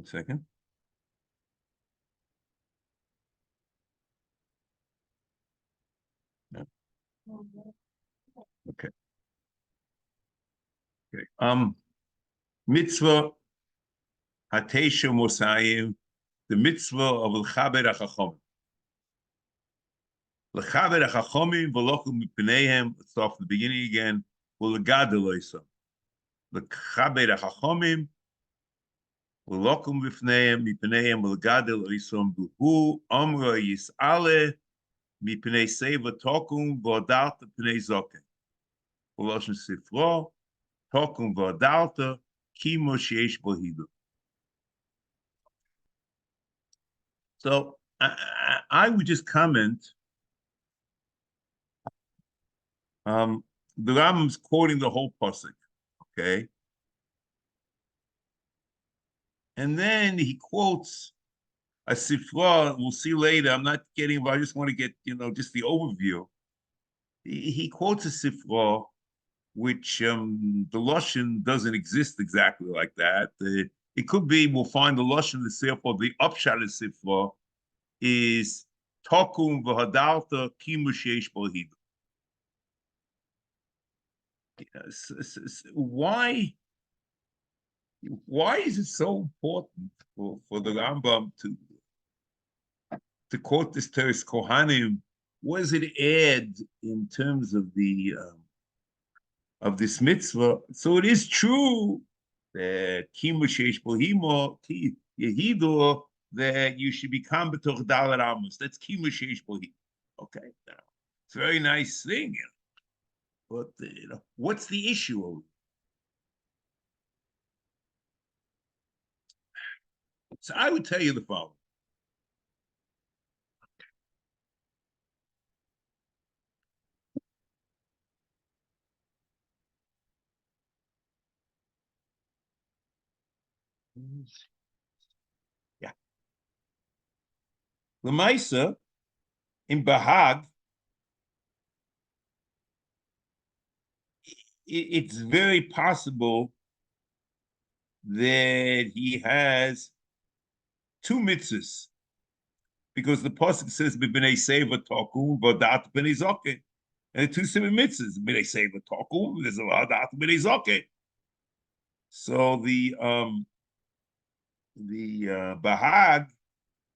1 second. No. Okay. Okay. Mitzvah Hatesha Mosayim, the mitzvah of L'chaber HaChachomim. L'chaber HaChachomim v'lochu mipneihem. Let's start from the beginning again. V'legadol oisam. L'chaber HaChachomim v'lochu mipneihem v'legadol oisam v'hu amra yis'ale mipnei seva tokum v'adalta pnei zoken. V'loshen sifro tokum v'adalta kimo sheish bohidu. So I would just comment. The Rambam's quoting the whole pasuk, okay, and then he quotes a sifra. We'll see later. I'm not getting, but I just want to get just the overview. He quotes a sifra, which the lashon doesn't exist exactly like that. It could be we'll find the lashon the sifra. The upshot of sifra is takum v'hadarta kimu sheish bohidu. Why is it so important for the Rambam to quote this Teres Kohanim? What does it add in terms of the of this mitzvah? So it is true that kimu sheish bohimo yehidu, that you should become b'toch dalet amos. That's kimu sheish bohimo. Okay, now it's a very nice thing. But what's the issue? So I would tell you the following. Yeah. L'maisa in Bahag, it's very possible that he has two mitzvahs, because the pasuk says b'bnei seva takum v'adat b'nei zoke, and two separate mitzvahs. B'nei seva takum, there's a v'adat b'nei zoke. So the Bahag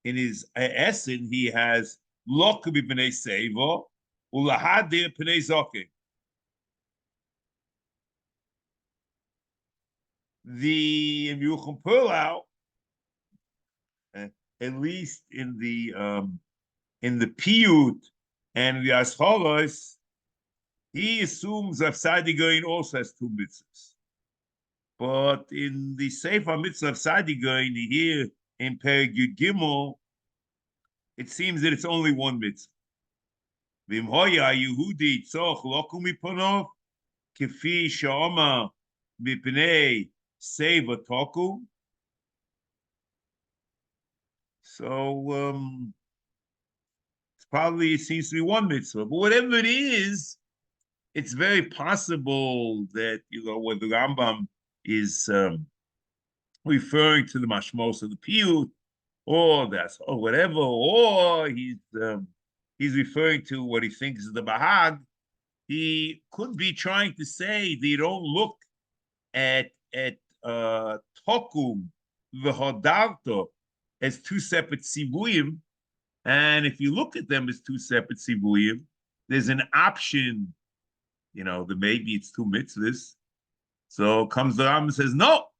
in his Aseh, he has lok b'bnei seva ulahadir b'nei zoke. The Yucham Perlau, at least in the Piyut and the Ascholos, he assumes that Sadigoin also has two mitzvahs. But in the Sefer mitzvah of Sadigoin here in Perek Yud Gimel, it seems that it's only one mitzvah. V'im hoya Yehudi tzoch loku miponov kefi she'oma mipnei seva toku. So it seems to be one mitzvah. But whatever it is, it's very possible that when the Rambam is referring to the mashmos of the piyut, or whatever, or he's referring to what he thinks is the bahag. He could be trying to say they don't look at tokum v'hodarto as two separate sivuyim, and if you look at them as two separate sivuyim, there's an option, that maybe it's two mitzvahs. So comes the Ram and says, no.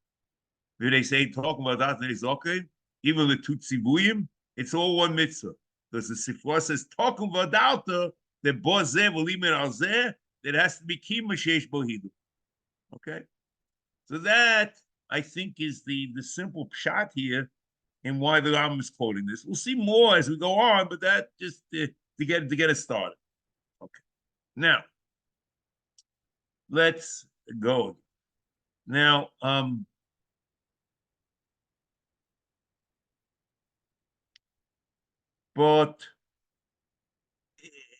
When they say talking about that, and it's okay, even the two tzivuyim, it's all one mitzvah. Because the Sefer says talking about that, the bozeh v'limer alzeh, that has to be kima sheish bohidu. Okay, so that I think is the simple pshat here, and why the Ram is quoting this. We'll see more as we go on, but that just to get us started. Okay, now let's go. Now, but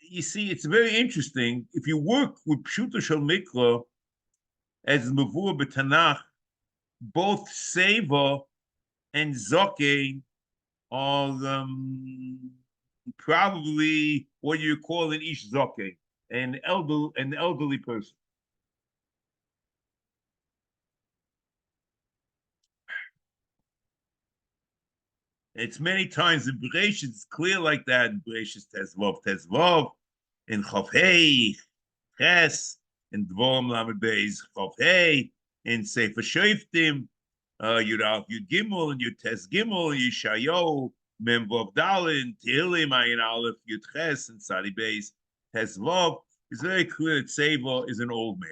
you see, it's very interesting. If you work with Pshuta Shel Mikra as Mavur B'Tanach, both Seva and Zokein are probably what you call an Ish Zokein, an elderly person. It's many times in Bereshit, it's clear like that. In Bereshit Tezvov, in Chav Hey, Ches, in Dvorim Lamed Beis, Chav Hey, in Sefer Shoftim, Yud Aleph Yud Gimel, and Yud Tes Gimel, Yeshayahu, Mem Vav Dalin, Tehillim, Ayin Aleph, Yud Ches, and Sadi Beis, Tezvov. It's very clear that Seva is an old man.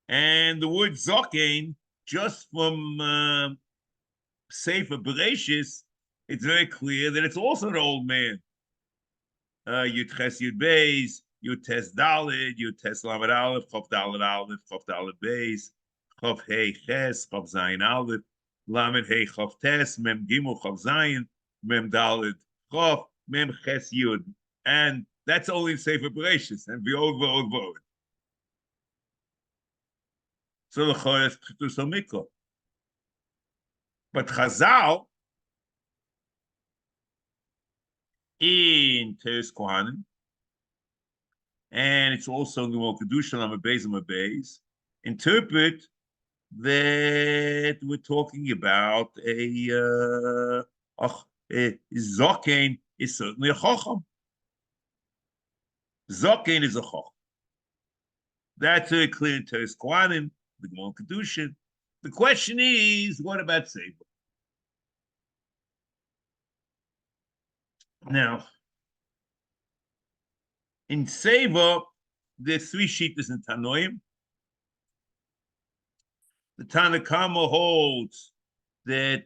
And the word Zokein, just from Sefer Bereshis, it's very clear that it's also an old man. Yud Ches Yud Beis, Yud Tes Dalid, Yud Tes Lamed Aleph, Chav Dalid Aleph, Chav Dalid Beis, Chav Hey Ches, Chav Zayin Aleph, Lamed Hey Chav Tes, Mem Gimel Chav Zayin, Mem Dalid Chav, Mem Ches Yud. And that's only in Sefer Bereshis, and V'od. So the Choresh Pchitus HaMikra. But Chazal, in Teres Kohanim, and it's also in the Kedusha Beis, interpret that we're talking about a Zokein is certainly a Chacham. Zokein is a Chacham. That's very clear in Teres Kohanim, the Gemara Kedusha. The question is, what about Sefer? Now, in Sefer, there's three shittas in Tanoim. The Tanakama holds that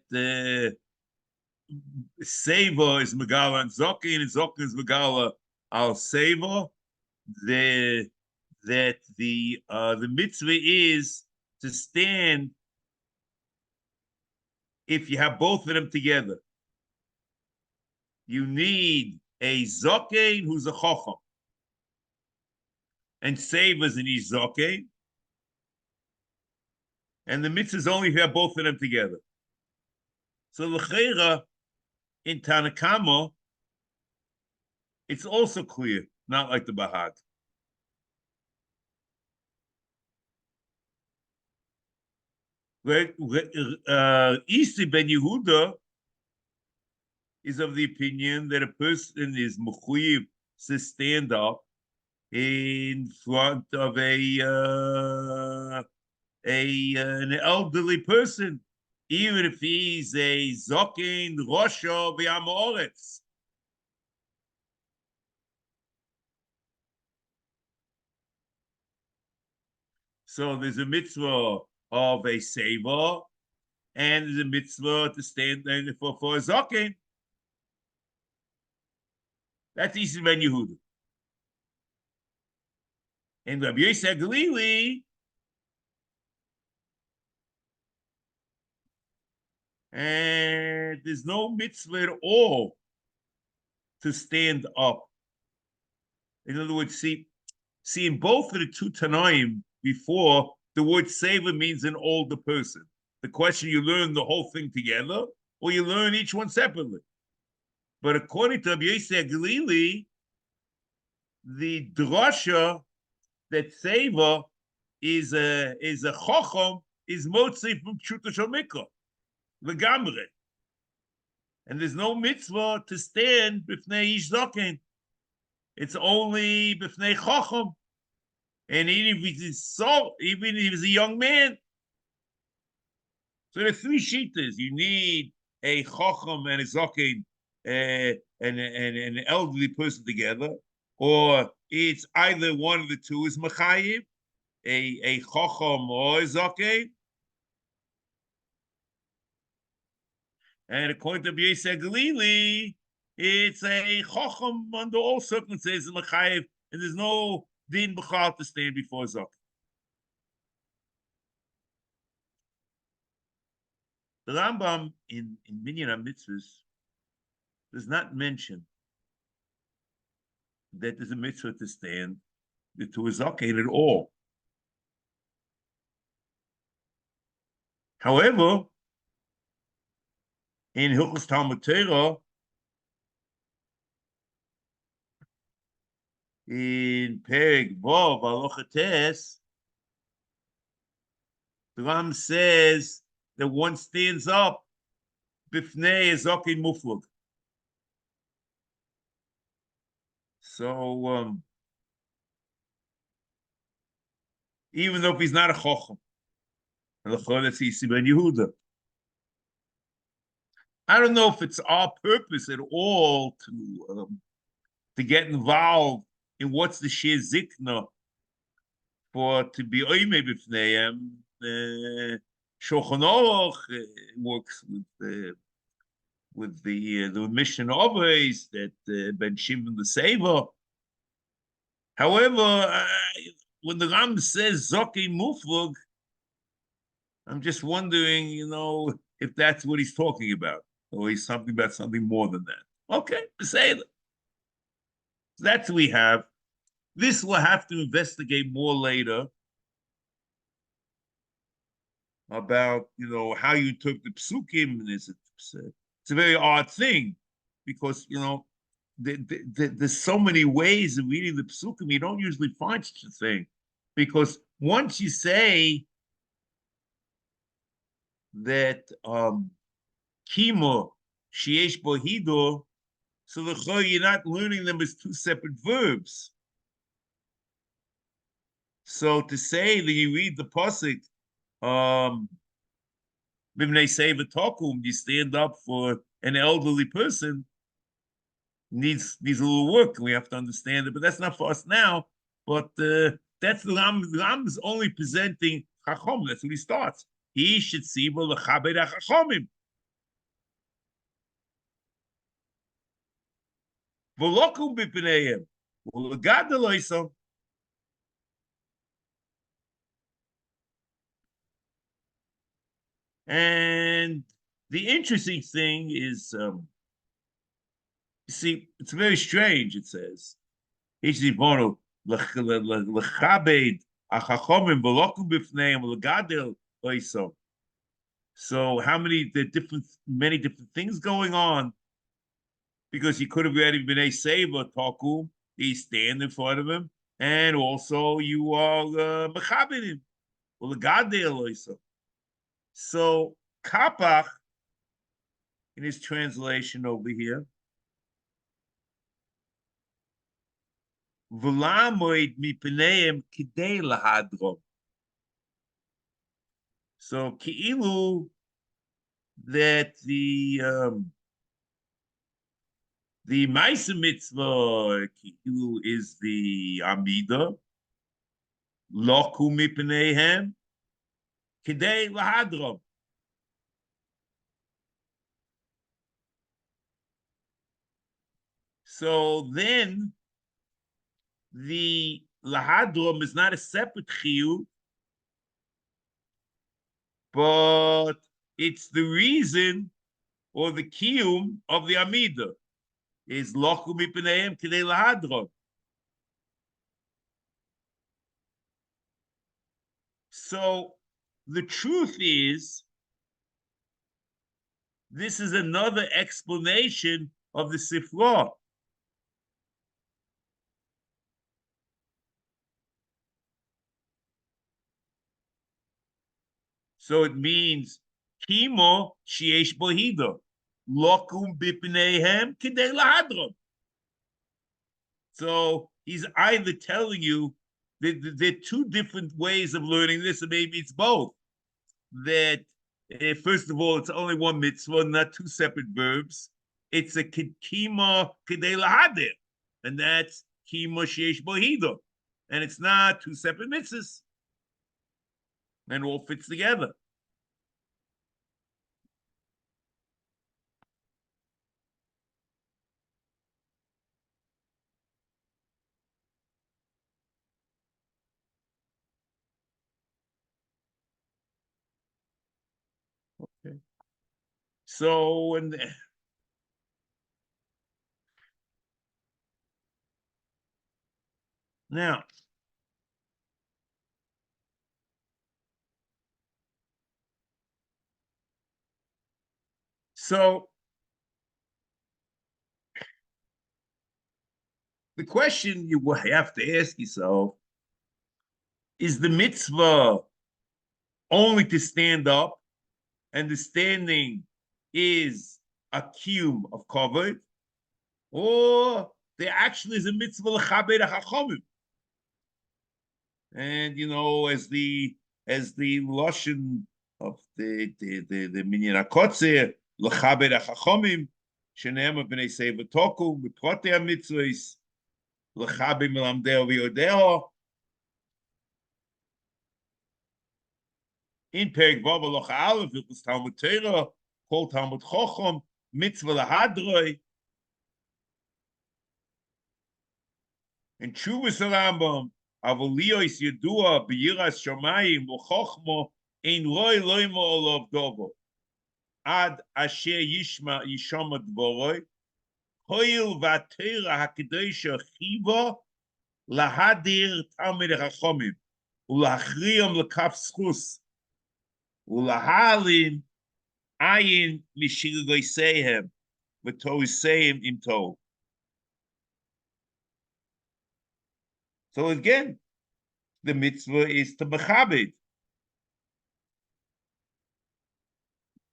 Sefer is Megala and Zokein is Megala al Sefer. That the mitzvah is to stand if you have both of them together. You need a Zokein who's a Chacham. And Sefer is an Ish Zokein. And the mitzvah is only if you have both of them together. So l'cheira in Tanakama, it's also clear, not like the Bahag. Isi ben Yehuda is of the opinion that a person is mechuyev to stand up in front of an elderly person, even if he's a Zokein Rosho v'Amoretz. So there's a mitzvah of a Sefer, and there's a mitzvah to stand for a Zokein. That's Isi ben Yehuda. And Rabbi Yosef Galili, and there's no mitzvah at all to stand up. In other words, see in both of the two Tanaim before, the word Sefer means an older person. The question, you learn the whole thing together, or you learn each one separately. But according to Rabbi Yosef Galili, the drasha that Sefer is a Chacham is motzi from Pshuta Shel Mikra. Legamre. And there's no mitzvah to stand b'fnei Ish Zokein. It's only b'fnei Chacham. And even if he's a young man. So there are three shittas. You need a Chacham and a Zokein, and an elderly person together, or it's either one of the two is Mechayiv, a Chacham or a Zokein. And according to B'Yosef Galili, it's a Chacham under all circumstances, Mechayiv, and there's no din b'chal to stand before Zokein. The Rambam in Minyan HaMitzvos does not mention that there's a mitzvah to stand to a Zokein at all. However, in Hilchos Talmud Torah, in Perek Vav Halacha Tes, the Ram says that one stands up mifnei zokin muflug. So even though if he's not a chochem, let's see Ben Yehuda. I don't know if it's our purpose at all to get involved in what's the shir zikna for to be oime b'fneihem. Shulchan Aruch works with the mission always that Ben Shimon the Sefer. However, when the Ram says Zoki Muflug, I'm just wondering, if that's what he's talking about, or he's something about something more than that. Okay, say that. That's what we have. This we'll have to investigate more later about, how you took the psukim. And it's a very odd thing because, there's so many ways of reading the psukim. You don't usually find such a thing because once you say that kimo sheyesh bo hido, so you're not learning them as two separate verbs. So to say that you read the pasuk, mipnei seva taqum, you stand up for an elderly person, needs a little work. We have to understand it, but that's not for us now. But that's the Ram. The Ram is only presenting chachom. That's what he starts. He should see v'lechabed hachachomim. V'lokum b'pneihem v'legadol oisam. And the interesting thing is, you see, it's very strange. It says, "Lechabed achachomim v'lokum b'pneihem v'legadol oisam." So how many different things going on? Because he could have already been a saver takum, he stand in front of him, and also you are mechabed him. Well, the God so Kapach, in his translation over here, V'lamoid mipeneim kidei lahadrom. So ki'ilu that the Ma'aseh mitzvah ki'ilu is the Amida, loku mipeneihem kidei lahadrom. So then the lahadrom is not a separate chiyuv, but it's the reason or the kiyum of the Amida is lochu mipeneim kidei lahadron. So the truth is, this is another explanation of the Sifra. So it means kimo sheyesh bohido lokum bipneihem kidei lahadron. So he's either telling you that there are two different ways of learning this, and maybe it's both. That first of all, it's only one mitzvah, not two separate verbs. It's a kima kidei lahader, and that's kima sheyesh bohido, and it's not two separate mitzvahs, and all fits together. Okay. So, and now, so the question you have to ask yourself is the mitzvah only to stand up, and the standing is a kiyum of kavod, or there actually is a mitzvah l'chabed hachachamim. And as the lashon of the minyan hakotzer l'chabed hachachamim, shene'emar mefnei Sefer tokum b'protei HaMitzvos l'chabed melamdeo v'yodeo. In Perek Vav Halacha Aleph, it was Talmud Torah, called Talmud Chacham, mitzvah lahadroi. In Chuvas Rambam, Avoliyos Yedua B'yiras Shamayim V'Chochma Ein Roi Loimo Olav Dovo Ad Asher Yishama Dvoroi Hoil V'Atera HaKedosha Chiva Lahadir Talmid HaChomim Ulachriyam L'Kaf Schus Ulahalim ayin mishilgoisehem v'toisehem im tov. So again, the mitzvah is to mechabed.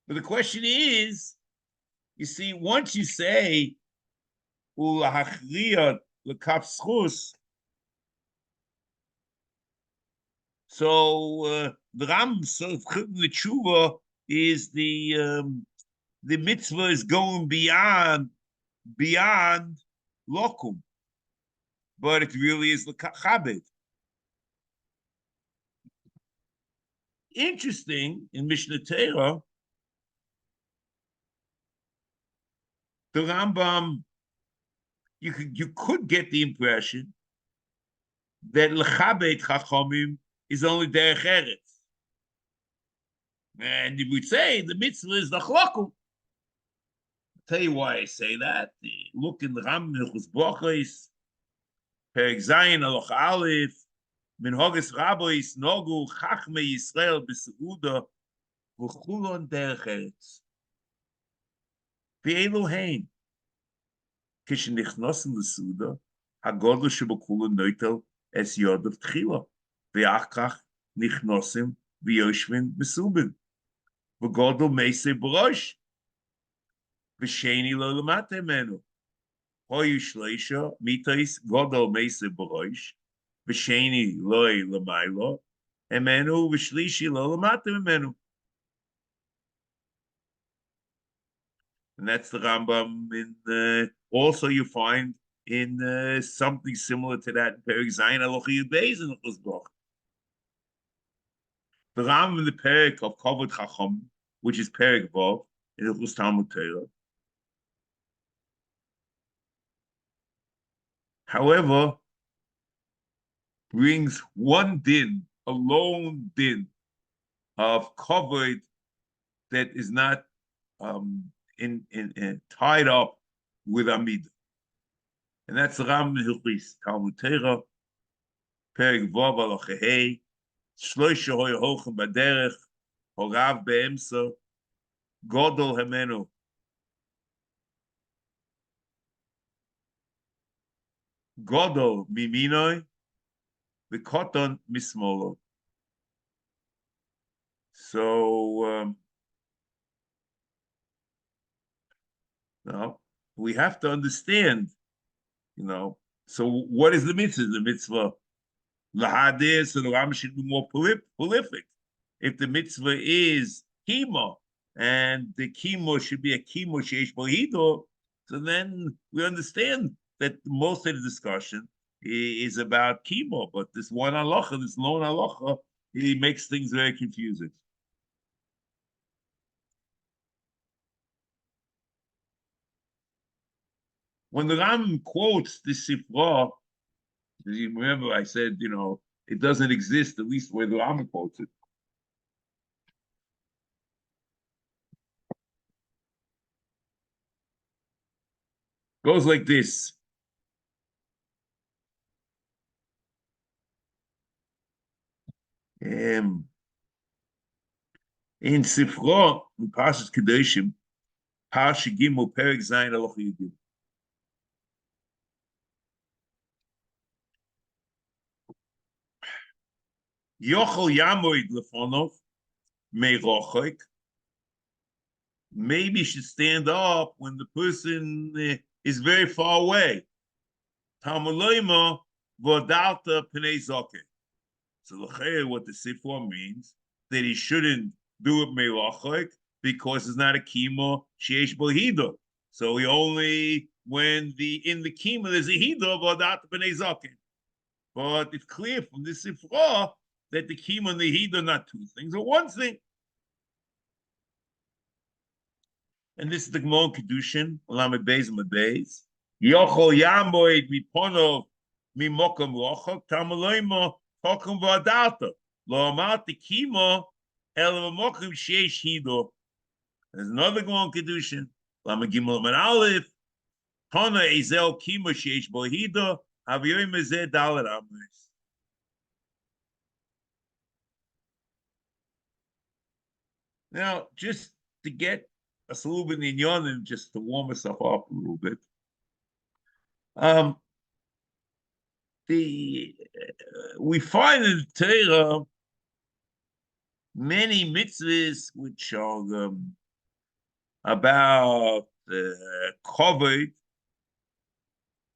But the question is, you see, once you say ulahachriyat l'kaf schus, so the Ram of the tshuva is the mitzvah is going beyond lokum, but it really is the chabed. Interesting, in Mishnah Torah, the Rambam, you could get the impression that l'chabed chachamim is only derech eretz. And you would say the mitzvah is the chlokum. I'll tell you why I say that. Look in the Ram Hilchos Brachos, Perek Zayin Halacha Aleph, Minhagos Rabos Nogu Chachmei Yisrael B'Seuda V'Chulon Derech Eretz. V'Elu Hein Kishenichnosim L'Seuda Hagodol Shebakula Noitel Es Yodav Tchila V'Achkach Nichnosim V'Yoshvin B'Subin V'Godol Meisei B'Rosh V'Sheni Lo Lamate Menu Hoyu Shleisha Mitais Godol Meisei B'Rosh V'Sheni Loi Lamaylo Emenu V'Shlishi Lo Lamate Menu. And that's the Rambam in also you find in something similar to that in Perek Zayin Halacha Yud Beis in Hilchos Brachos. The Rambam in the Perek of Kavod Chacham, which is Perek Vav in Hilchos Talmud Torah, however, brings one din, a lone din of kavod that is not in tied up with Amida. And that's the Rambam in Hilchos Talmud Torah, Perek Vav Halacha Hey, Shloisha Hoy Hochem Baderech, Horav Be'emsa, Godol Hemenu. Godol Miminoi, V'Koton Mismolo. So now we have to understand, so what is the mitzvah? The mitzvah Lahadir, so the Rambam should be more prolific. If the mitzvah is kimo, and the kimo should be a kimo sheish bohido, so then we understand that most of the discussion is about kimo, but this one halacha, this lone halacha, it makes things very confusing. When the Rambam quotes the Sefer, you remember I said, it doesn't exist, at least where the Rambam quotes it. Goes like this. In Sefer, in Parshas Kedoshim, Parsha Gimel, Perek Zayin Halacha Yud. Yochel yamoid lefonov meirochik. Maybe you should stand up when the person is very far away. Tamaloima vodalta pnei zoke. So what the Sefer means that he shouldn't do it meirochik because it's not a kima sheish bohida. So he only when in the kima there's a hida vodalta pnei zoke. But it's clear from this Sefer that the kima and the hida are not two things, or one thing. And this is the Gemara Kedushin, Lamed Beis Lamed Beis. Yochol Yamoid Miponov Mimokam Rochok Tamaloima Tokum Vadalta Lo Amarti Kimo El Mokim Sheish Hido. There's another Gemara Kedushin, Lamed Gimel Lamed Aleph. Tona Ezel Kimo Sheish Bohido Haviyoim Ezeh Dalet Amos. Now, just to get us a little bit in Yonim, just to warm us up a little bit. We find in the Torah many mitzvahs which are about kavod,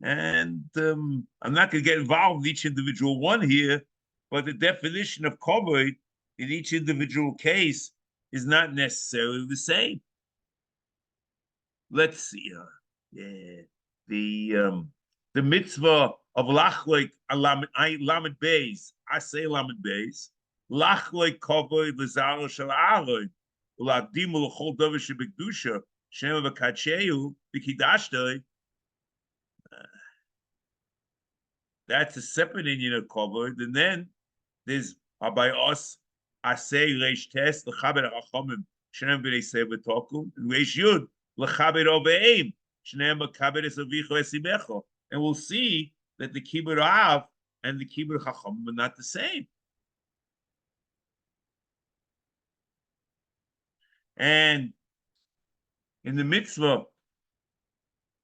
and I'm not going to get involved in each individual one here, but the definition of kavod in each individual case is not necessarily the same. Let's see. The mitzvah of lachlik lamed beis, Aseh lamed beis, lachlik kavod lezaro shel Aaron, ulakdimu l'chol davar shebekdusha, shema v'kadsheu v'kidashtoi. That's a separate Indian of kavod, and then there's by us Aseh reish tes l'chabed ha'chachamim shema b'nei Sefer Taqum, and reish yud l'chabed oveim. And we'll see that the kibbutz av and the kibbutz chacham are not the same. And in the mitzvah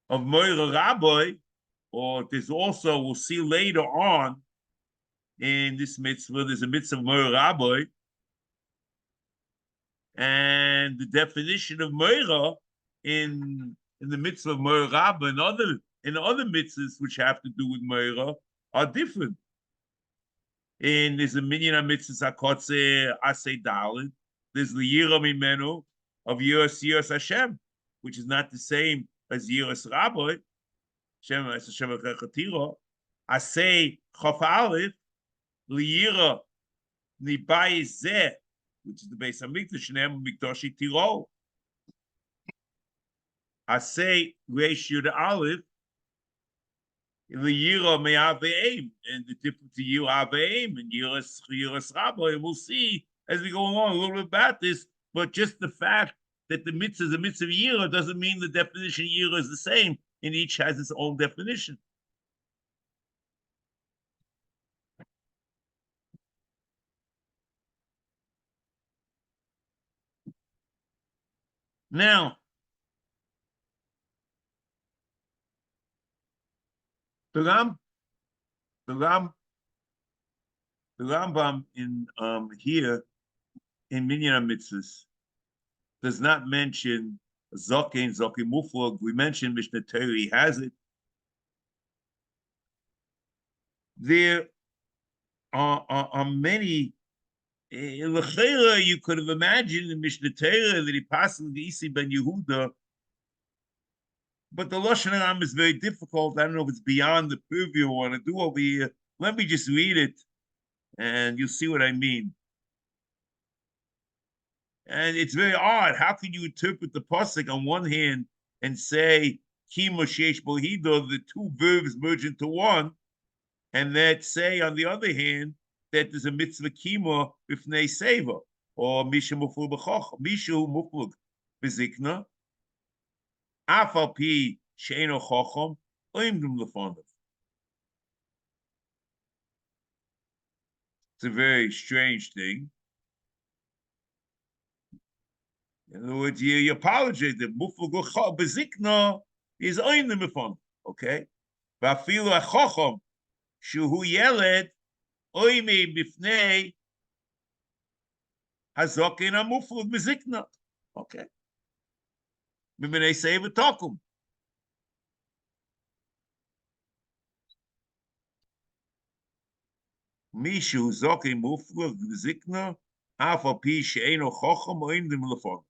of Moira Rabbi, or there's also, we'll see later on in this mitzvah, there's a mitzvah of Moira Rabbi, and the definition of Moira in the mitzvah of Moira Rabba and other mitzvahs which have to do with Moira are different. And there's a minyan of mitzvahs hakotze asay dalin. There's the yira mimenu of yiras Hashem, which is not the same as yiras Rabbi. Hashem echechatira asay chaf aleph liyira nibai zeh, which is the Beis Hamikdash shenem mikdashi tiro. Aseh reish yud aleph the yira me'aveim, and the difference to yira aveim and yiras rabbi. We'll see as we go along a little bit about this, but just the fact that the mitzvah is a mitzvah yira doesn't mean the definition yira is the same, and each has its own definition. Now, the Rambam in here in Minyan Mitzvahs does not mention Zokin Muflog. We mentioned Mishnah Torah, he has it. There are many. L'chera, you could have imagined in Mishnah Torah that he passed the Isi ben Yehuda, but the Lashon Haram is very difficult. I don't know if it's beyond the purview I want to do over here. Let me just read it, and you'll see what I mean. And it's very odd. How can you interpret the pasuk on one hand and say Kimo Sheish Bohido, the two verbs merge into one, and that say on the other hand that there's a mitzvah kima mifnei seva, or misha muflug b'choch, misha muflug b'zikna, afal pi she'eno chochom, oimdum lefondav. It's a very strange thing. In other words, you apologize that muflug b'zikna is oimdum lefondav. Okay, v'afilu achochom shuhu yeled oime mifnei Hazokin amuflug mezikna. Okay. Mipnei Sefer Taqum. Mishu zokin muflug mezikna. Alpha P she'eno chocham oim dem lefon.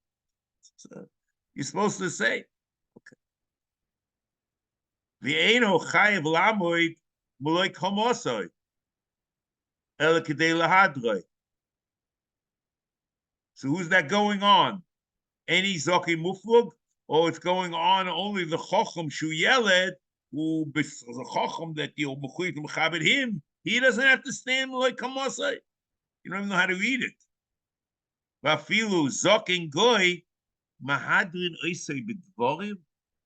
You're supposed to say, V'eno chayev lamoid moloi komosoi el kedei lahadroi. So who's that going on? Any zoki muflug, or it's going on only the chocham shu yeled who the chocham that you mechuit mechabed him. He doesn't have to stand like komosoi. You don't even know how to read it. Vafilu zokin goy mahadrin oisei b'dvorim.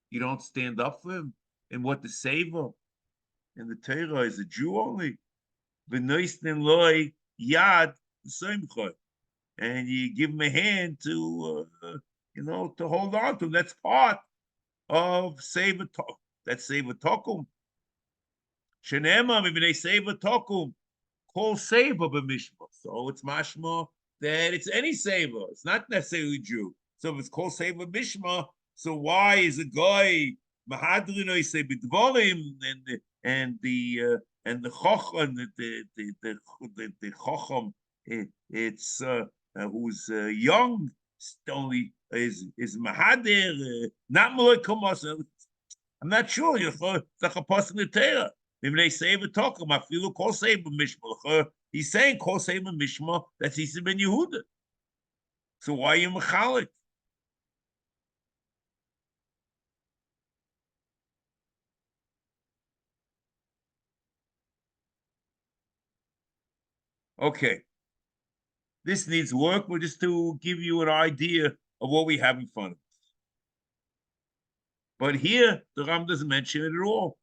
You don't stand up for him. And what the Sefer in the Torah is a Jew only. V'noisnin loy yad v'soimchoi. And you give him a hand to, to hold on to. That's part of Sefer Taqum. That's Sefer Taqum. Shenema mipnei Sefer Taqum. Kol Sefer b'mishma. So it's mashma that it's any Sefer. It's not necessarily Jew. So if it's called Sefer Mishma, so why is a guy mahadrin say b'dvorim and the chocham the chocham it's who's young only is mahadir not malay komos. I'm not sure. You're the chapas in the Torah. Maybe they say the talkum. I feel call Sefer Mishma. He's saying call Sefer Mishma. That's Isa ben Yehuda. So why are you mechalik? Okay. This needs work, but just to give you an idea of what we have in front of us. But here, the Ram doesn't mention it at all.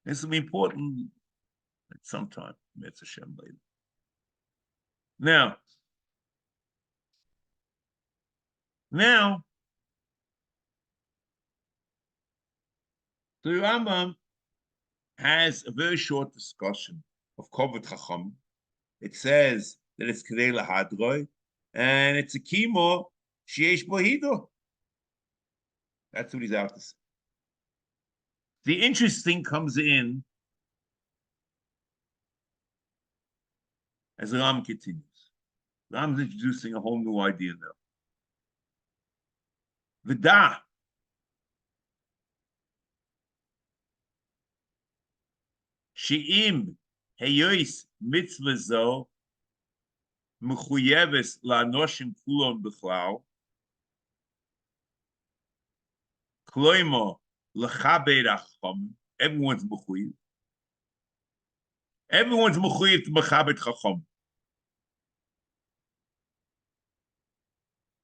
This will be important at some time. That's Hashem later. Now, the Rambam has a very short discussion of Kovod Chacham. It says that it's Kedei Lahadroi, and it's a Kimo Sheish Bohido. That's what he's out to say. The interesting comes in as Ram continues. Ram's introducing a whole new idea now. V'da. She'im heyois mitzvah zo mechuyeves la'anoshim kulon b'chlau kloimo l'chabed acham. Everyone's mechuyev. Everyone's mechuyev to mechabed chacham.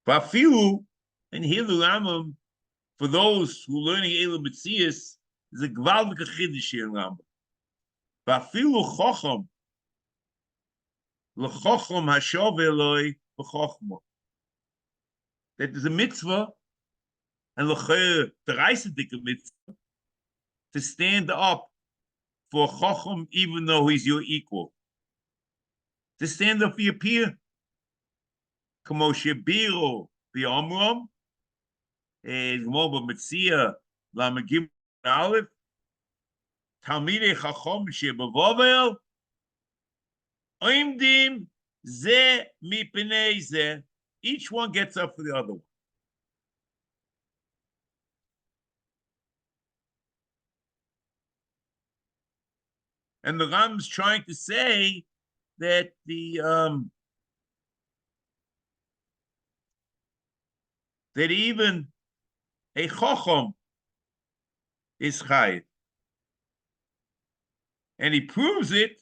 Vafilu, and here the Rambam, for those who learning Eila Metzias, is a gewaltige chiddush here in Rambam. Vafilu chacham, l'chacham hashov eloi b'chachma. That there's a mitzvah, and l'cher the reisedike mitzvah, to stand up for chacham even though he's your equal. To stand up for your peer. Kamo shebiro b'amram, Gmor b'Metzia Lamagim Aleph, Talmidei Chacham shebevovel, Oimdim ze mipnei ze. Each one gets up for the other one. And the Ram's trying to say that that even a chacham is chayiv, and he proves it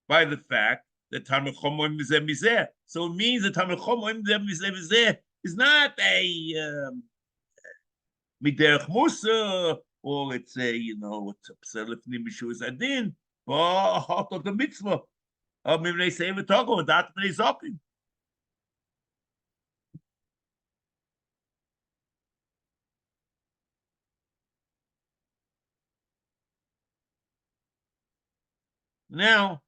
by the fact that Talmid Chacham mizeh mizeh. So it means that Talmid Chacham mizeh mizeh is not a miderech musa, or it's a it's a pselifnim mishus adin, but a heart of the mitzvah of mipnei Sefer Taqum that mipnei zokim. Now,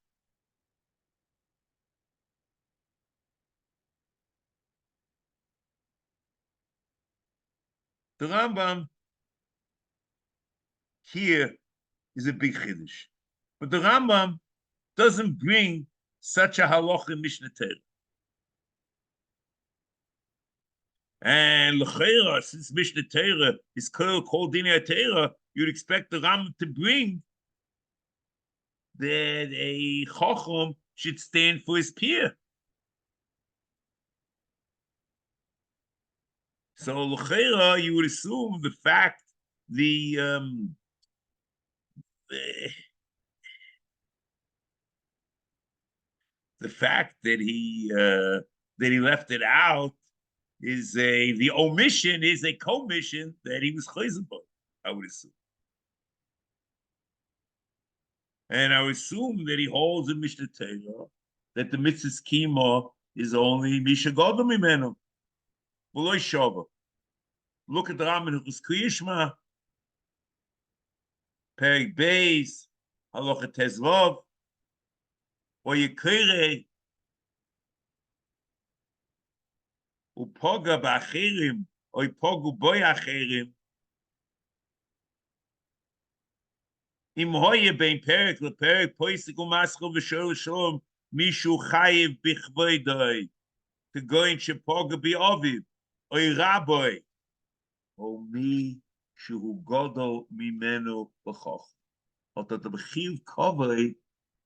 the Rambam here is a big chiddush, but the Rambam doesn't bring such a halacha in Mishnah Torah. And l'chera, since Mishnah Torah is called Dinei Torah, you'd expect the Rambam to bring that a chacham should stand for his peer. So l'chera, you would assume the fact the fact that he left it out is the omission is a commission that he was chayzer by, I would assume. And I would assume that he holds in Mishnah Torah that the mitzvah kima is only misha gadol mimenu, v'lo shava. Look at the Rambam Hilchos Kriyishma, Perek Beis, Halacha Tezvav, or Yekere, Upoga ba'acherim, or Upogu boy acherim, Im hoye bein Perek lePerek poisik u'maschel v'shol shalom, Mishu chayiv bichvoidoi, to go in shepoga bi'oviv, or Rabbi, or mi shehu gadol mimenu b'choch. Or that the b'chiv kavoi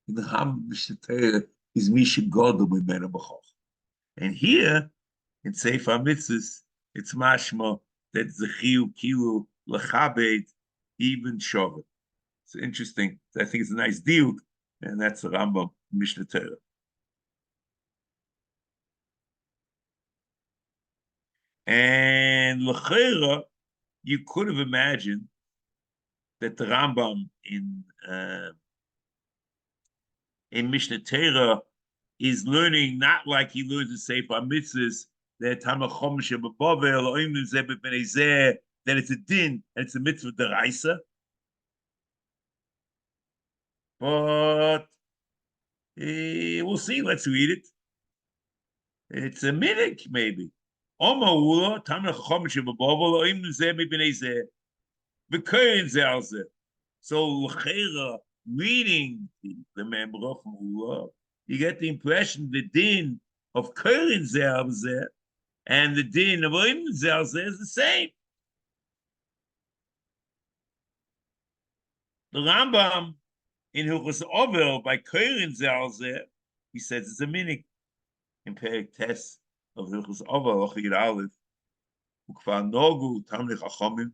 in the Ham Mishnah is mi shehu gadol mimenu b'choch. And here in Sefer HaMitzvos, it's mashma that zechiu kilu lechabed even shavet. It's interesting. I think it's a nice deal, and that's the Rambam Mishnah Torah. And l'chera, you could have imagined that the Rambam in Mishnah Torah is learning not like he learns in Sefer HaMitzvos that Tamachom Shebabavel or Imnim Zeh B'nei Zeh, that it's a din and it's a mitzvah deraisa. But we'll see. Let's read it. It's a minute, maybe. Omaula Tamachom Shebabavel or Imnim Zeh B'nei Zeh. V'koyin Zeh Al Zeh. So l'chera, reading the member from Ula, you get the impression the din of Koyin Zeh Al Zeh and the din of Imnim Zeh Al Zeh is the same. The Rambam in Hilchos Ovel by Koyin Zeh Al Zeh, he says it's a minik in Perek Tes of Hilchos Ovel Ochid Aleph. Ukvar Nogu Tamlich Achomim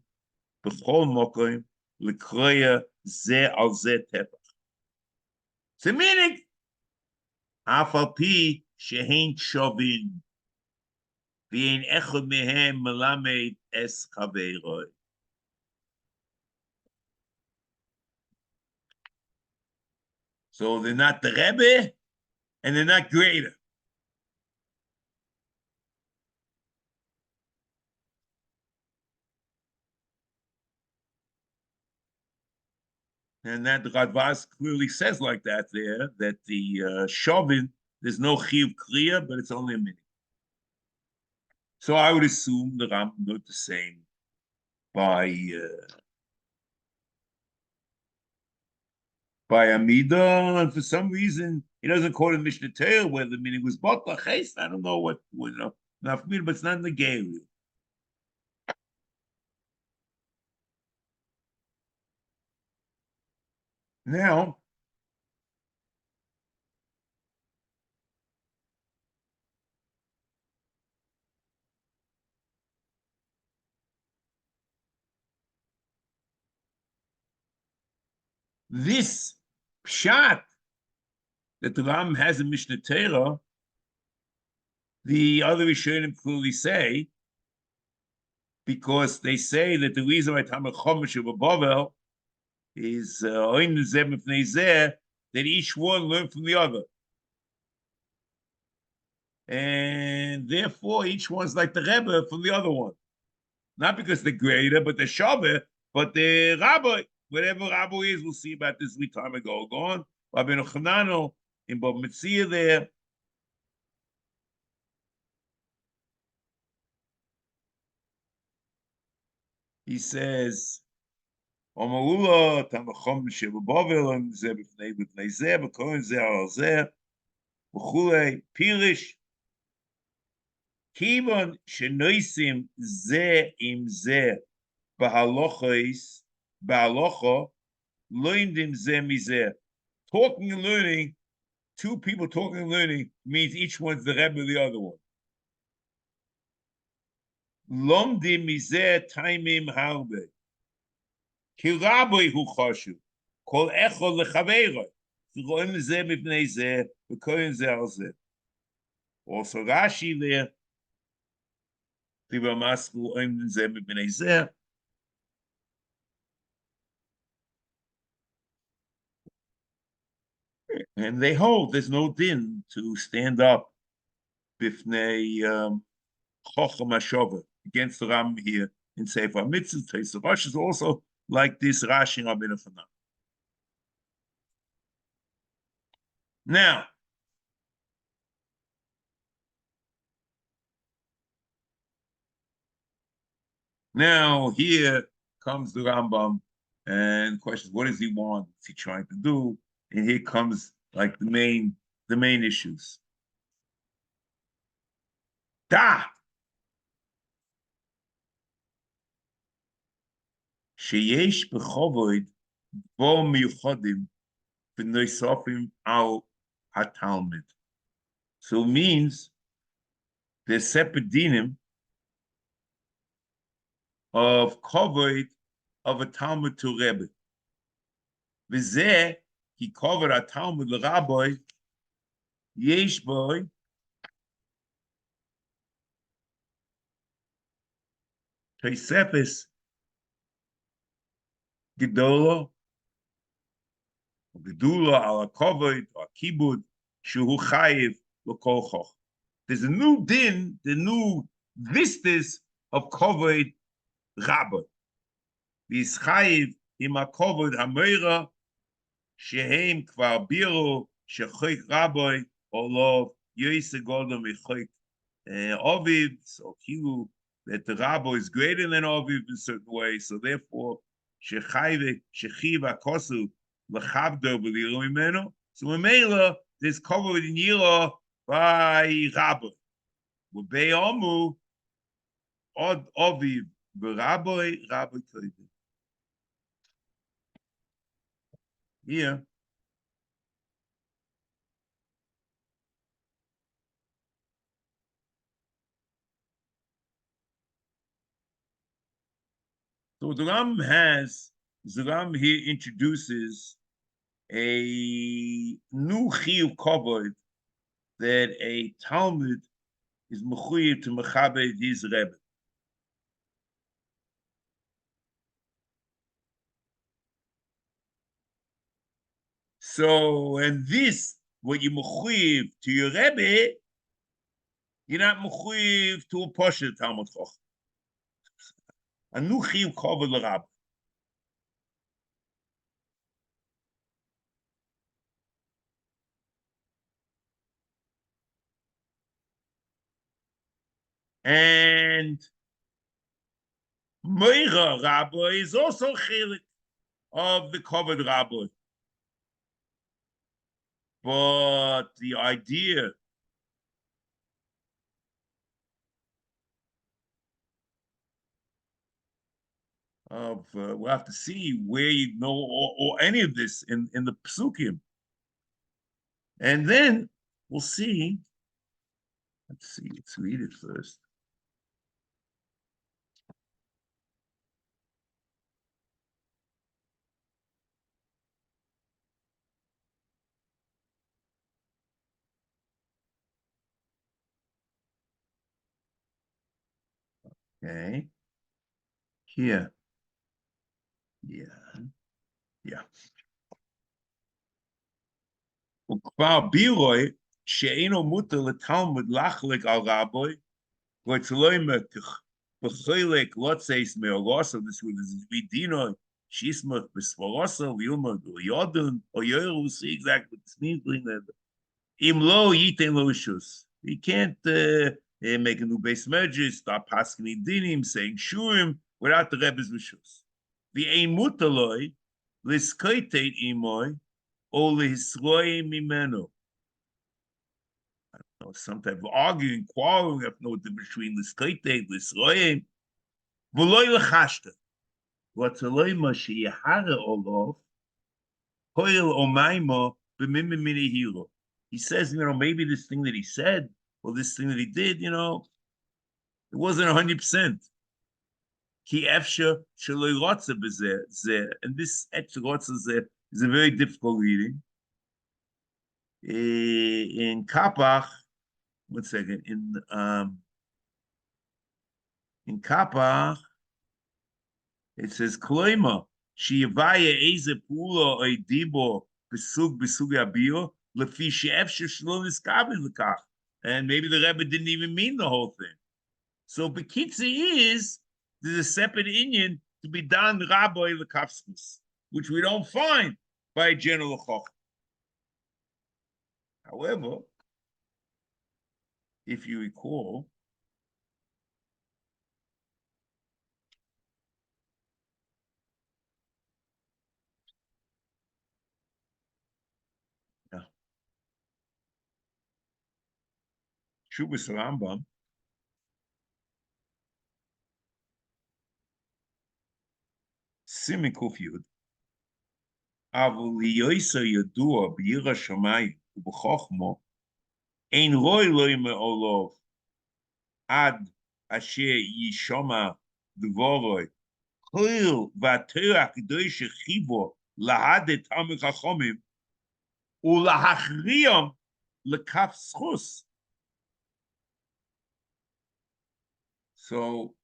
B'chol Mokoim L'kroya Zeh Al Zeh Tepach. It's a minik. Afal Pi Shehein Shovin V'ein Echad Mehem Melamed Es Chaveiroi. So they're not the Rebbe, and they're not greater. And that the Radvaz clearly says like that there, that the Shovin, there's no Chiyuv Kriya, but it's only a minute. So I would assume the Rambam did the same by Amida, and for some reason he doesn't call it Mishnah Torah where the meaning was Botla Ches. I don't know what not for me, but it's not in the Gale. Now, this pshat that the Ram has in Mishnah Torah, the other Rishonim clearly say, because they say that the reason why Tamar Chomesh of Bavel is mefnei zeh, that each one learned from the other. And therefore, each one's like the Rebbe from the other one. Not because they're greater, but they're Shabbat, but they're Rabbi. Whatever Rabbi is, we'll see about this time ago. Go on. Rabbi Chanano in Bob Metzia there. He says, Omarula, Tamachom Shiva Bovel, and Zeb Mefnei Zeb, Kohen Zeh Al Zeh, V'chulei, Pirish, Kivon Shenoisim Zeh Im Zeh, Bahalochos, Bahalocho, Loindim Zeh Mizeh. Talking and learning, two people talking and learning means each one's the Rebbe of the other one. Lomdim Mizeh Taimim Harbe. Kiraboy hu choshu. Kol echol lechaveiroi. Roim zeh mipnei zeh, v'koyin zeh al zeh. Also Rashi there, Tiba Masku oim zeh mipnei zeh. And they hold there's no din to stand up bifnei Chochem HaShova against the Ram here in Sefer HaMitzvos. So Rashi is also like this Rashi in Rabbeinu Chananah. Now here comes the Rambam and questions, what does he want? What's he trying to do? And here comes like the main issues. Da sheyesh b'chovod bo miyuchodim v'noisofim al hatalmid. So it means there's separate dinim of kavod of a Talmud to Rebbe. V'zeh he covered a Talmud l'Rabbi yesh boy Tosefes Gedola Gedula ala kavod or kibud shehu chayiv l'kol choch. There's a new din, the new vistas of kavod Rabbi. V'ischayiv im ha-kavod ha-meira shehem kvar biru shechoik Rabbi olov yoyse godom echoik Aviv. So kilu that the Rabbi is greater than Aviv in certain ways. So therefore shechiv ha-kosu l'chabdo b'liru imenu. So Mamela there's kavod in Yira by Rabbi. U'be'amu od Aviv v'Rabbi Kodesh. Yeah. So the Ram here introduces a new chiyuv kavod that a Talmud is mechuyev to mechabed his Rebbe. So, and this, what you mechuyev to your Rebbe, you're not mechuyev to a Posher Talmud Chacham. A new chiyuv kavod l'Rabbi. And Meira Rabbi is also chilik of the kavod Rabbi. But the idea of we'll have to see where you know or any of this in the psukim, and then we'll see. Let's read it first. Okay, here, yeah. וכבר בירוי שאינו מותר לתלמוד להחליק על רבי, וצלוי בחלק לא צייס מאורוסו, this would be dino Shismach b'svarosa v'yilma yodun or yoyer will see exactly what this means. Im lo yitain lo shus. He can't make a new base measure, start passing dinim, saying shurim without the Rebbe's rishus. The ein mutaloi liskaitet imoy or lihisroi mimeno. Some type of arguing, quarreling, have no difference between liskaitet, lisroim, v'loi lechashta. What's a loima sheyahara olov, hoil omaimo b'mimimini hilo. He says, maybe this thing that he said, or this thing that he did, it wasn't 100%. Ki efsha shaloi rotza b'zeh, and this extra rotza is a very difficult reading. In Kapach, 1 second, in Kapach, it says, Kloima, sheyavaya eze pula oidibo besug abio, lefi she'efsha shalom niskabi lekach. And maybe the Rebbe didn't even mean the whole thing. So Bekitza is, there's a separate Inyan to be done Rabbi lekafskus, which we don't find by a general Choch. However, if you recall, Shubas Rambam, Simikuf Yud, Avul Yoisa Yadua B'Yira Shamayim U'B'Chochmo Ein Roy Loy Me'olov Ad Asher Yishoma Dvoroi Chil V'Ateach Doishe Chivo Lahadet Tamil Chachomim U'Lahachriam Lekaf Schus. So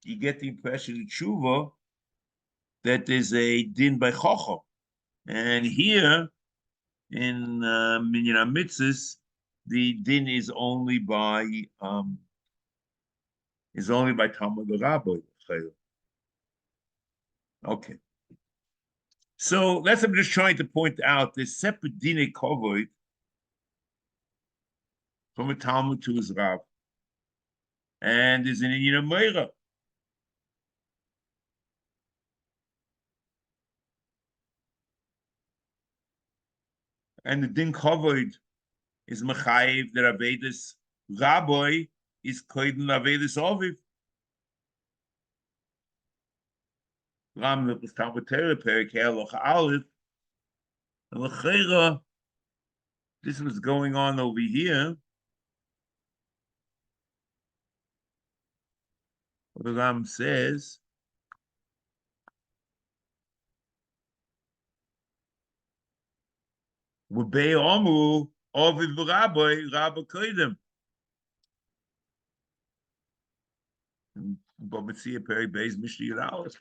you get the impression in Tshuva that there's a din by Chacham. And here in HaMitzvos, the din is only by Talmud Rabbi. Okay. So that's what I'm just trying to point out. There's separate dine kovod from a Talmud to his Rav. And there's an Inyan Meira. And the din kovod is mechayiv that Avedis Rabbi is koiden Avedis Oviv. Ram was Talmud Torah Perik Eloch Aleph. And l'chera, this was going on over here. The Ram says, "V'bei Omu Oviv Rabbi Koidem." But Mitzvah Peri Beis Mishnah Yud.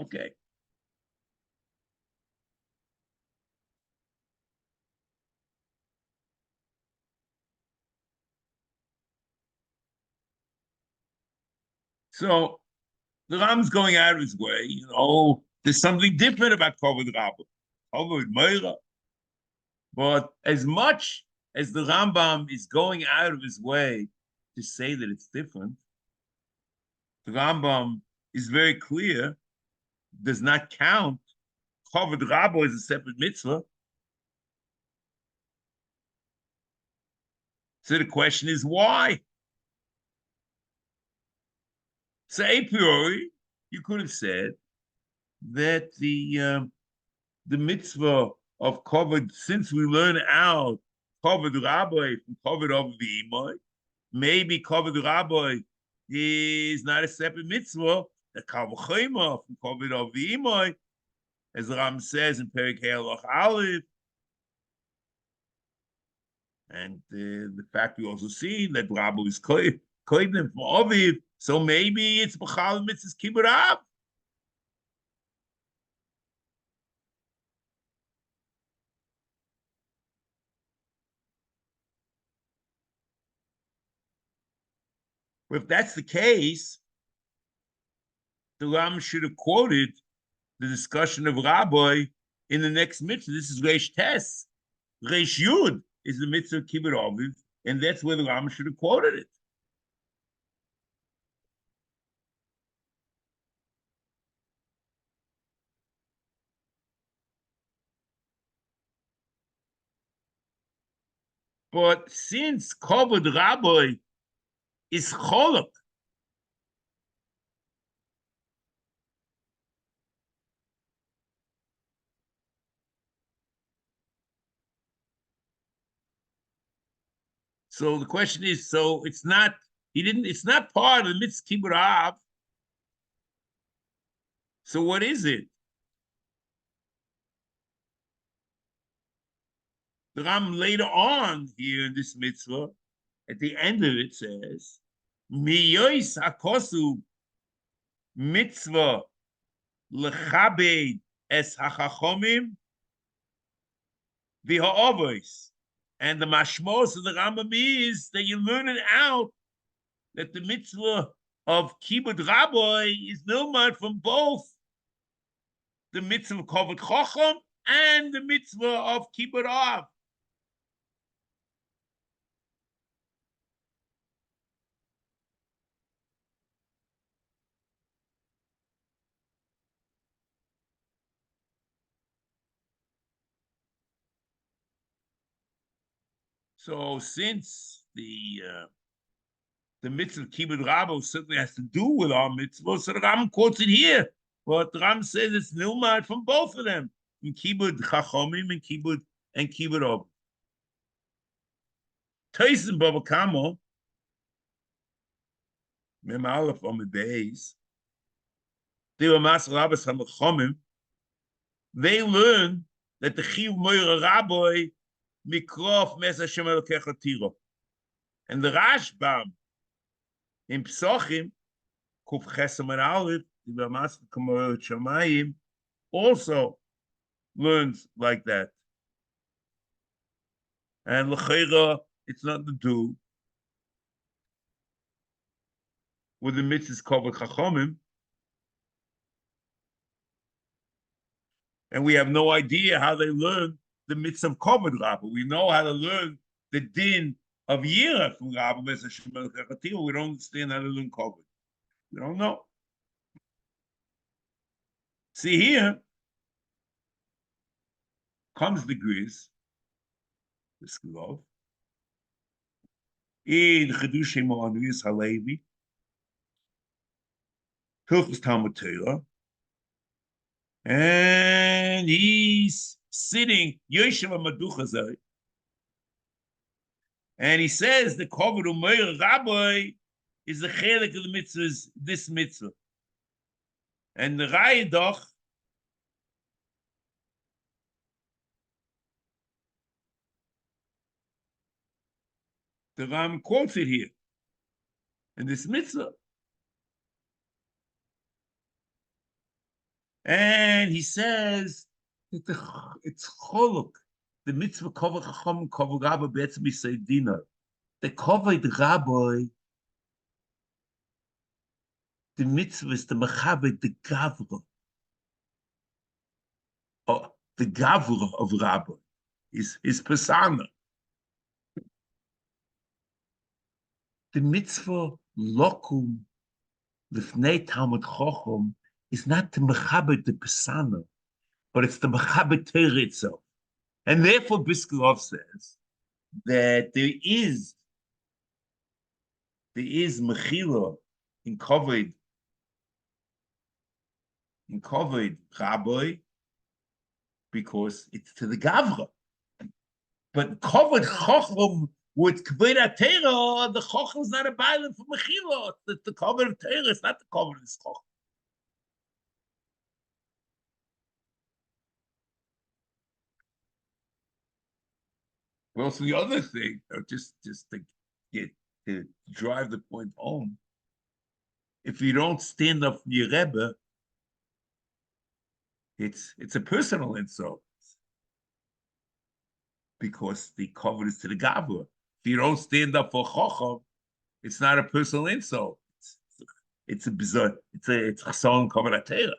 Okay. So the Ram's going out of his way. There's something different about Kovod Rabba, Kovod Meira. But as much as the Rambam is going out of his way to say that it's different, the Rambam is very clear, does not count Kovod Rabba as a separate mitzvah. So the question is why? So a priori, you could have said that the mitzvah of Kovod, since we learn out Kovod Rabbi from Kovod of the Imai, maybe Kovod Rabbi is not a separate mitzvah, the Kavachema from Kovod of the Imai, as the Ram says in Perik Halach Aleph. And the fact we also see that Rabbi is koydim from Oviv, so maybe it's B'chal Mitzvah's Kibbur Av. If that's the case, the Ram should have quoted the discussion of Rabbi in the next mitzvah. This is Reish Tes. Reish Yud is the mitzvah of Kibbut Aviv, and that's where the Rambam should have quoted it. But since Kavod Rabbi is Cholok, so the question is, so it's not, it's not part of the mitzvah Kibbut Av. So what is it? The Ram later on here in this mitzvah, at the end of it says, Miyois hakosu mitzvah lechabed es hachachomim v'ha'avos. And the mashmos of the Rambam is that you learn it out that the mitzvah of Kibbut Rabbi is nilmad from both the mitzvah of Kavod Chacham and the mitzvah of Kibbut Av. So since the mitzvah of Kibbut Rabbo certainly has to do with our mitzvah, so the Ram quotes it here. But the Ram says it's nilmad from both of them, in Kibbut Chachomim and Kibbut Av. Tyson Baba Kamo, Mem Aleph on the days, they were Mas Rabbis HaMachomim. They learn that the Chiv Moira Rabbi Mikrof Mes Hashem Elokecha Tiro. And the Rashbam in Psochim, Kuf Chesam and Aleph, the Mas Kamoyot Shamayim, also learns like that. And L'cheira, it's nothing to do with the mitzvahs Kavod Chachomim. And we have no idea how they learn the mitzvah of Kavod Rabba. We know how to learn the din of Yirah from Rabba. We don't understand how to learn Kavod. We don't know. See here comes the Gris, the Sklov, in Chedushei Mo'anuis Halevi, Hilchus Talmud Torah, and he's sitting, Yoshev Maduchazai, and he says the Kavod Umeir Rabbi is the chelik of the mitzvahs, this mitzvah. And the Rayadoch, the Ram quotes it here in this mitzvah. And he says that it's cholok, the mitzvah Kavod Chacham, Kavod Rabbi, Be'etzem Yisei Dina. The Kavod Rabbi, the mitzvah is the Mechabed, the Gavra. Oh, the Gavra of Rabbi is his persona. The mitzvah Lokum, Mefnei Talmud Chacham, is not the Mechabed, the persona, but it's the Mechabed Torah itself. And therefore, Biskelov says that there is Mechila in Kavod Rabbi, because it's to the Gavra. But Kavod Chacham with Kavod Torah, the Chacham is not a violent for Mechila. The Kavod of Torah is not the Kavod of Chacham. Well, so the other thing, just to drive the point home, if you don't stand up for your Rebbe, it's a personal insult, because the cover is to the Gavra. If you don't stand up for Chacham, it's not a personal insult. It's a bizarre. It's a song covered at Torah.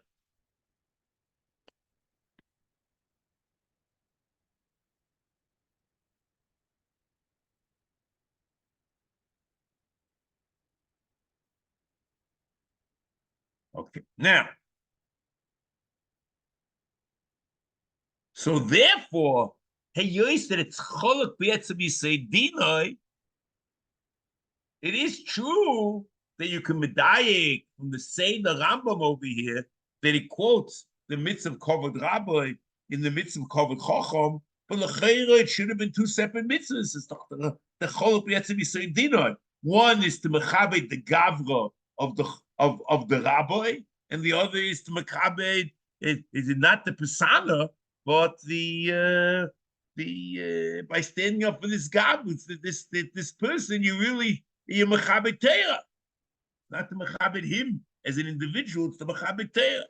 Okay, now, so therefore, that it's cholok b'etzem yisei dinoi. It is true that you can medayik from the Rambam over here that he quotes the mitzvah of Kavod Rabbi in the mitzvah of Kavod Chacham, but l'cheira it should have been two separate mitzvahs. It's the cholok b'etzem yisei dinoi. One is to mechabed the gavra of the rabbi, and the other is to mechabed is not the persona, but the by standing up for this gavra, this person you're mechabed Torah, not to mechabed him as an individual. It's the mechabed Torah.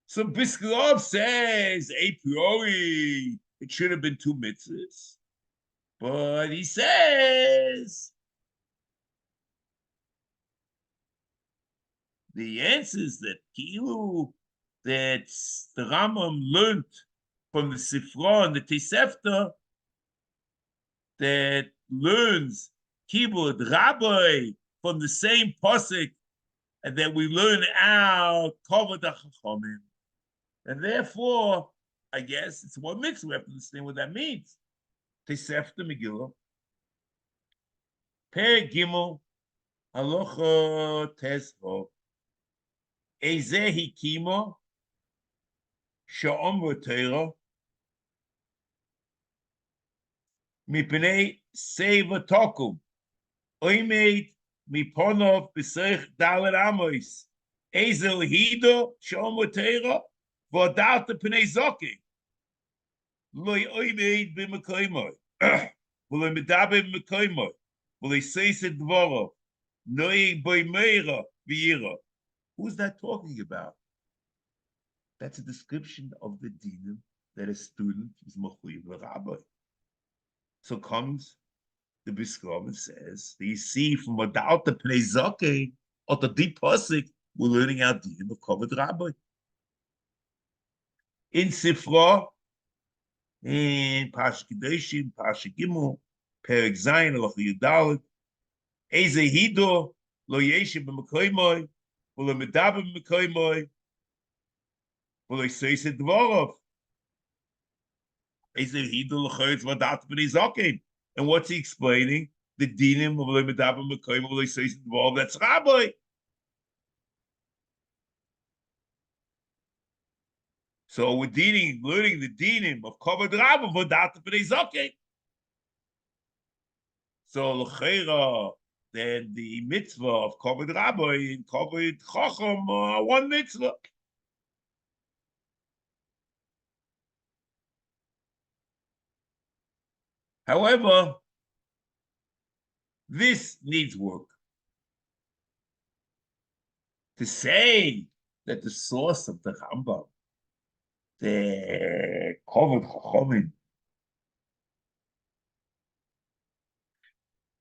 So Bisklov says a priori it should have been two mitzvahs, but he says the answer is that Kilu that the Rambam learned from the Sefer and the Tosefta that learns Kibud Rabbi from the same pasuk and that we learn out Kavod HaChachamim. And therefore, I guess it's one mitzvah. We have to understand what that means. Tosefta Megillah, Per Gimel, Halacha Tesvo, Ezeh Hikimo, Sha'omra Torah, Mipnei Seva Taqum, Oimed Miponov B'Seich Dalet Amos, Ezel Hido Sha'omra Torah, V'Adat Pnei Zoki, Loi Oimed B'Mekoimoi, V'Loi Medaber B'Mekoimoi, V'Loi Seised Dvorov, Noi Boimeira V'Yira. Who's that talking about? That's a description of the dinim that a student is mechuyev l'rabbi. So comes the Bisklov and says, you see from without the pnei zakeh or the deep pasuk, we're learning our dinim of kavod rabbi. In Sifra, in Parsha Kedoshim, Parsha Gimel, Perek Zayin, Halacha Yudalet, Eze Hido, Lo Yeshiv B'Mekoimoi, V'Lo Medaber B'Mekoimoi, V'Lo Seised Dvorov. Eze Hido L'Choretz V'Adat B'Nei Zokin. And what's he explaining? The dinim of V'Lo Medaber B'Mekoimoi, V'Lo Seised Dvorov. That's Rabbi. So we're learning the dinim of Kavod Rabbi V'Adat B'Nei Zokin. So l'cheira, then the mitzvah of Kavod Rabbi and Kavod Chacham are one mitzvah. However, this needs work. To say that the source of the Rambam, the Kavod Chachamim,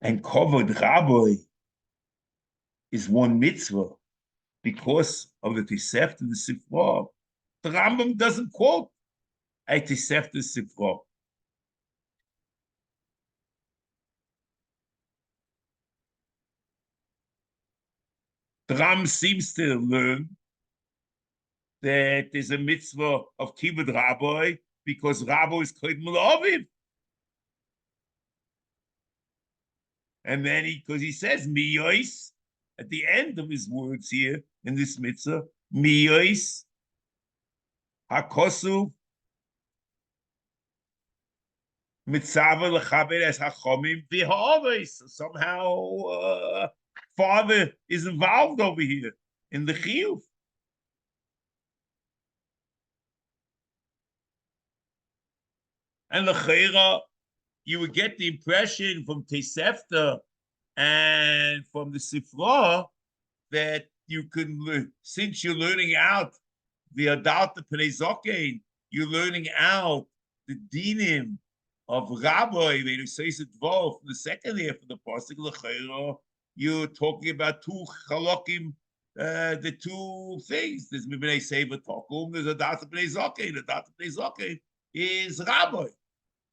and Kavod Rabbi is one mitzvah because of the Tosefta and the Sefer. The Rambam doesn't quote a Tosefta and Sefer. The Rambam seems to learn that there's a mitzvah of Kibud Rabbi because Rabbi is Kodim L'Aviv. And then because he says Miyois at the end of his words here in this mitzvah, Miyois Hakosu Mitzvah L'Chabed as Hachomim V'Ha'avis. Somehow father is involved over here in the chiyuv. And l'cheira, you would get the impression from Tosefta and from the Sifra that you can, since you're learning out the Adalta Pnei Zokein, you're learning out the dinim of Rabbi, when you say Dvar from the second half of the pasuk l'cheira, you're talking about two halakim the two things. There's mipnei Sefer Taqum, there's a data b'nei Zokein. The data b'nei Zokein is Rabbi.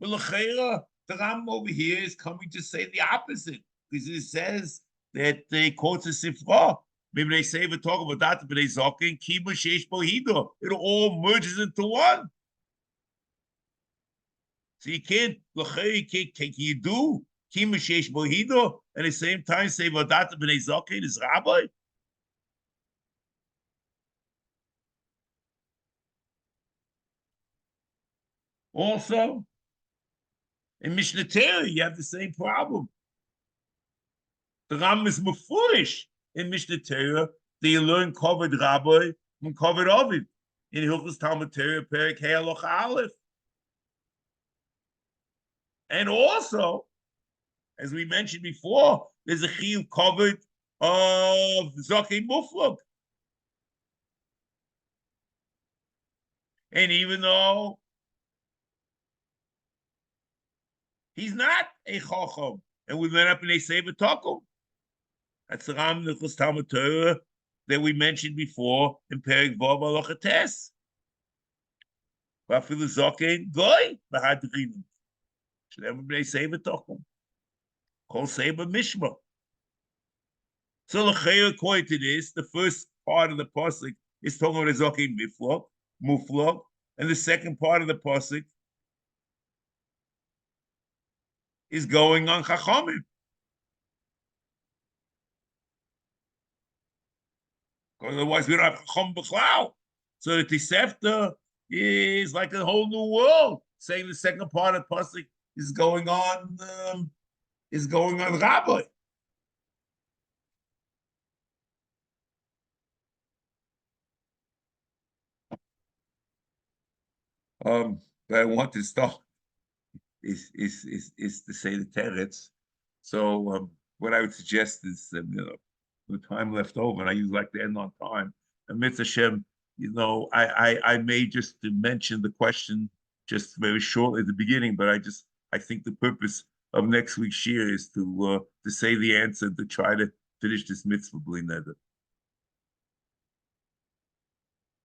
But l'cheira, the Ram over here is coming to say the opposite, because it says that they quotes a Sifra. Maybe they say we're talking about that, but they zokin kima sheish bohido. It all merges into one. So you can't, can you do kima sheish bohido at the same time say vadat b'nei zokin is rabbi? Also, in Mishnah Torah, you have the same problem. The Ram is mufurish in Mishnah Torah. They learn covered rabbi and covered ovid in Hilchos Talmud Torah Perek Hey Halacha Aleph. And also, as we mentioned before, there's a chiyuv covered of Zakei Muflog. And even though he's not a chacham, and we went up in a Sefer Taqum, that's the Ram Hilchos Talmud Torah that we mentioned before in Perek Vav Halacha Tes. Vafilu Zakei Goy Bahadrinim. Shlem b'nei Sefer Taqum. Kol Sefer Mishma. So according to this, the first part of the pasuk is talking about Zakei Muflog, and the second part of the pasuk is going on Chachamim. Otherwise, we don't have Chacham B'chlau. So the Tisefta is like a whole new world, saying the second part of the pasuk is going on Rabbi. But I want to start is to say the teretz. So what I would suggest is, with time left over, and I usually like to end on time. And Mitzvah Hashem, I may just mention the question just very shortly at the beginning, but I think the purpose of next week's shiur is to say the answer, to try to finish this mitzvah b'li neder.